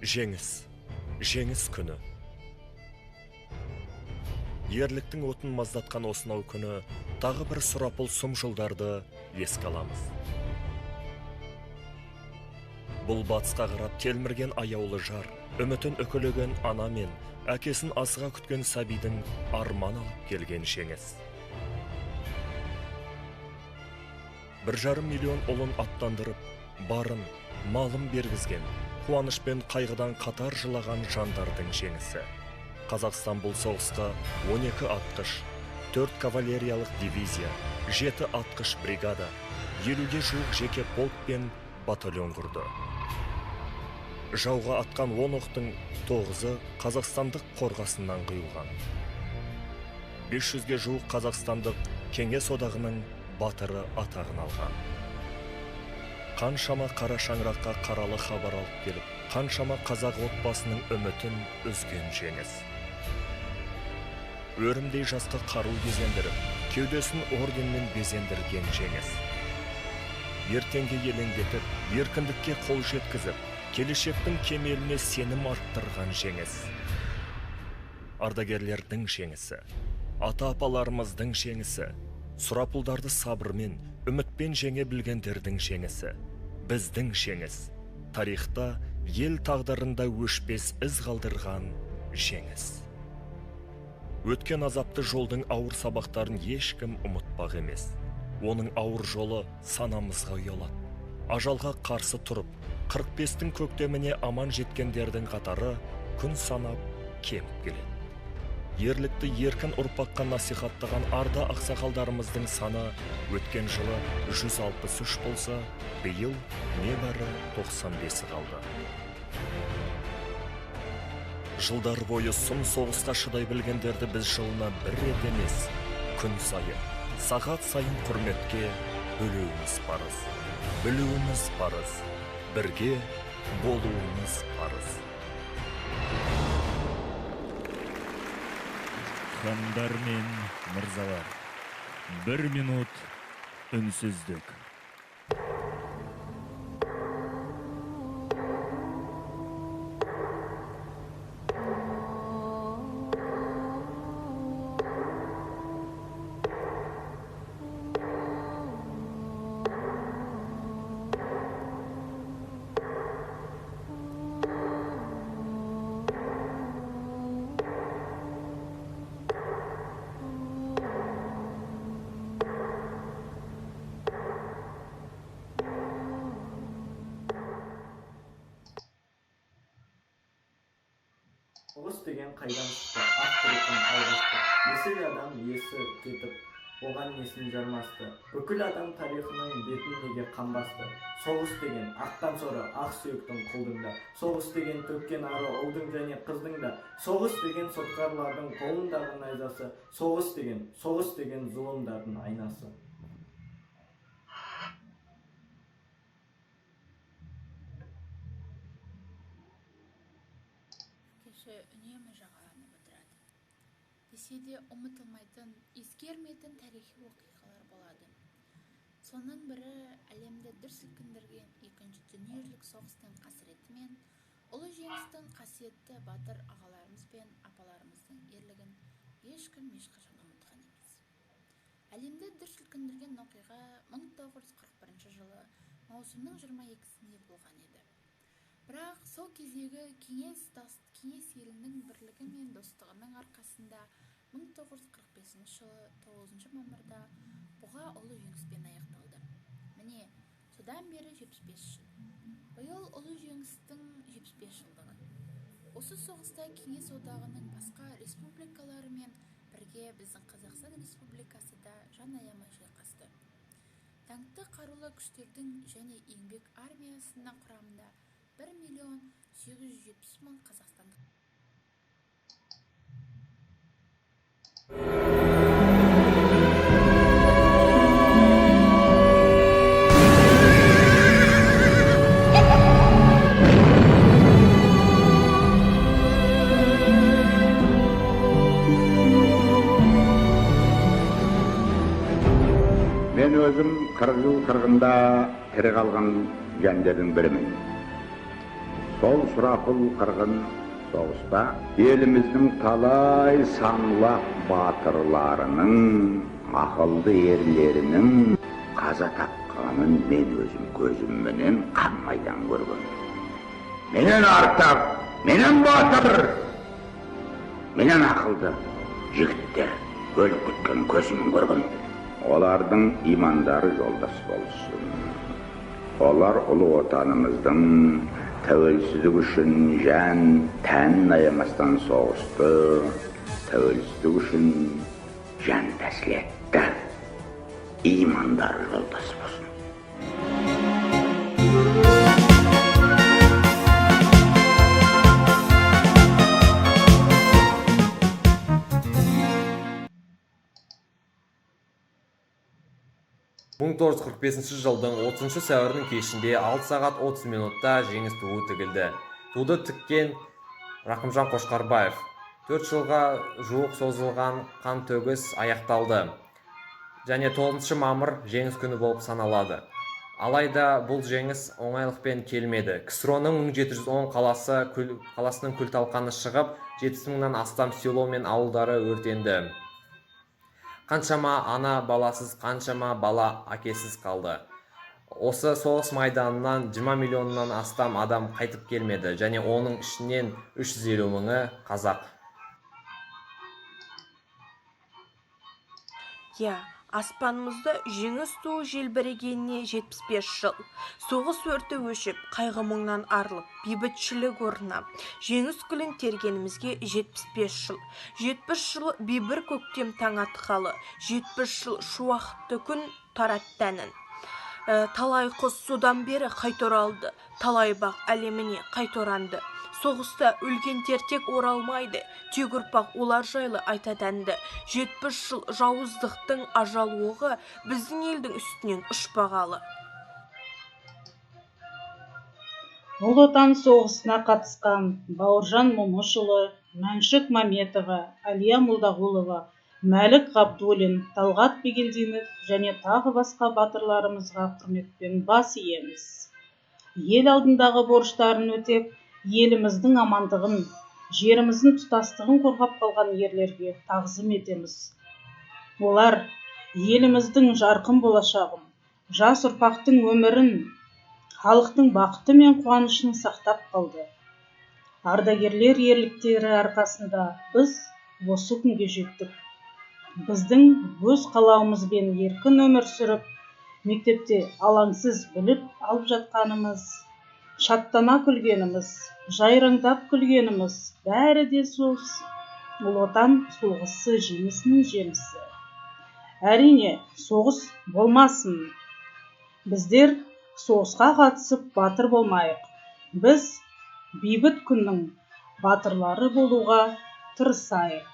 Жеңіс күні. Ерліктің отын маздатқан осынау күні тағы бір сұрапыл сұм жылдарды еске аламыз. Бұл батысқа қарап телмірген аяулы жар, үмітін үкілеген ана мен әкесін асыға күткен сәбидің арман алып келген жеңіс. 1,5 миллион ұлын аттандырып, барын, малын бергізген, қуаныш пен қайғыдан қатар жылаған жандардың жеңісі. Қазақстан бұл соғысқа 12 атқыш, 4 кавалериялық дивизия, 7 атқыш бригада, 50-ге жуық жеке полк пен батальон құрды. Жауға атқан 10 оқтың 9-ы қазақстандық қорғасыннан құйылған. 500-ге жуық қазақстандық Кеңес одағының батыры атағын алған. Қаншама қара шаңыраққа қаралы хабар алып келіп, қаншама қазақ отбасының үмітін үзген жеңіс. Өрімдей жасқа қару кезендіріп, кеудесін орденмен безендірген жеңіс. Ертеңге елеңдетіп, еркіндікке қол жеткізіп, келешектің кемеліне сенім арттырған жеңіс. Ардагерлердің жеңісі, ата-апаларымыздың жеңісі, сұрапылдарды сабырмен, үмітпен жеңе білгендердің жеңісі, біздің жеңіс, тарихта ел тағдырында өшпес із қалдырған жеңіс. Өткен азапты жолдың ауыр сабақтарын ешкім ұмытпақ емес. Оның ауыр жолы санамызға ұялады. Ажалға қарсы тұрып, 45-тің көктеміне аман жеткендердің қатары күн санап кеміп келеді. Ерлікті еркін ұрпаққа насихаттаған арда ақсақалдарымыздың саны өткен жылы 163 болса, биыл небәрі 95 қалды. Жылдар бойы сұм соғысқа шыдай білгендерді біз жылына бір рет емес, күн сайын, сағат сайын құрметке бөлуіміз парыз. Білуіміз парыз, бірге болуымыз парыз. Хандар мен мырзалар, 1 минут үнсіздік. Соғыс деген қайдан шықты, авторитын алғашты. Есіл адам есі кетіп, оған несін жармасты. Бүкіл адам тарихының бетін неге қанбасты. Соғыс деген ақтан соры ақ сүйектің құлдыңда. Соғыс деген төккен ары ұлдың және қыздың да. Соғыс деген соткарлардың қолындағы найзасы. Соғыс деген зұлымдардың айнасы. Үнемі жағаланып отырады. Десе де ұмытылмайтын, ескермейтін тарихи оқиғалар болады. Соның бірі әлемді дүр сілкіндірген 2-ші дүниежүзілік соғыстың қасіреті мен ұлы жеңістің қасиетті батыр ағаларымыз бен апаларымыздың ерлігін ешкім ешқашан ұмытқан емес. Әлемді дүр сілкіндірген оқиға 1941 жылы маусымның 22-сінде болған еді. Бірақ сол кездегі кеңес елінің бірлігі мен достығының арқасында 1945 жылы 9 мамырда бұға ұлы жеңіспен аяқталды. Міне, содан бері 75 жыл. Биыл ұлы жеңістің 75 жылдығы. Осы соғыста Кеңес одағының басқа республикаларымен бірге біздің Қазақстан Республикасы да жан аямай шайқасты. Танкті қарулы күштердің және еңбек армиясының құрамында 1,870,000 қазақстандық. Мен өзім 40 жыл қырғында тірі қалған жандардың бірімін. Сол сұрапыл қырғын соғыста еліміздің талай саңлақ батырларының, ақылды ерлерінің қаза тапқанын мен өзім көзімменен қан майдан көргем. Менен артық, менен батыр, менен ақылды жігіттер өліп кеткен көзіммен көргем. Олардың имандары жолдас болсын. Олар ұлы отанымыздың тәуелсіздік үшін жан, тән аямастан соғысты, тәуелсіздік үшін жан тәсіл етті. Имандары жолдас болсын. 1945 жылдың 30 сәуірінің кешінде 6 сағат 30 минутта жеңіс туы тігілді. Туды тіккен Рақымжан Қошқарбаев. 4 жылға жуық созылған қан төгіс аяқталды. Және 9 мамыр жеңіс күні болып саналады. Алайда бұл жеңіс оңайлықпен келмеді. КСРО-ның 1710 қаласының күл талқаны шығып, 70.000-нан астам село мен ауылдары өртенді. Қаншама ана баласыз, қаншама бала әкесіз қалды. Осы соғыс майданынан 20 миллионнан астам адам қайтып келмеді, және оның ішінен 350 мыңы қазақ. Аспанымызда жеңіс туы желбірегеніне 75 жыл. Соғыс өрті өшіп, қайғы мұңнан арылып, бейбітшілік орнап, жеңіс гүлін тергенімізге 75 жыл. 70 жыл бейбір көктем таң атқалы, 70 жыл шуақты күн тараттанын. Талай құс судан бері қайта оралды, талай бақ әлеміне қайта оранды. Соғыста өлген тертек оралмайды, тек ұрпақ олар жайлы айтаданды. 70 жыл жауыздықтың ажал оғы біздің елдің үстінен ұшпағалы. Ұлы Отан соғысына қатысқан Бауыржан Момышұлы, Мәншік Маметова, Әлия Молдағұлова, Мәлік Ғабдуллин, Талғат Бегелдинов және тағы басқа батырларымызға құрметпен бас иеміз. Ел алдындағы борыштарын өтеп, еліміздің амандығын, жеріміздің тұтастығын қорғап қалған ерлерге тағзым етеміз. Олар еліміздің жарқын болашағын, жас ұрпақтың өмірін, халықтың бақыты мен қуанышын сақтап қалды. Ардагерлер ерліктері арқасында біз осы күнге жеттік. Біздің өз қалауымызбен еркін өмір сүріп, мектепте алаңсыз біліп алып жатқанымыз, шаттана күлгеніміз, жайраңдап күлгеніміз, бәрі де сол Ұлы Отан соғысы жеңісінің жемісі. Әрине, соғыс болмасын. Біздер соғысқа қатысып батыр болмайық. Біз бейбіт күннің батырлары болуға тырысайық.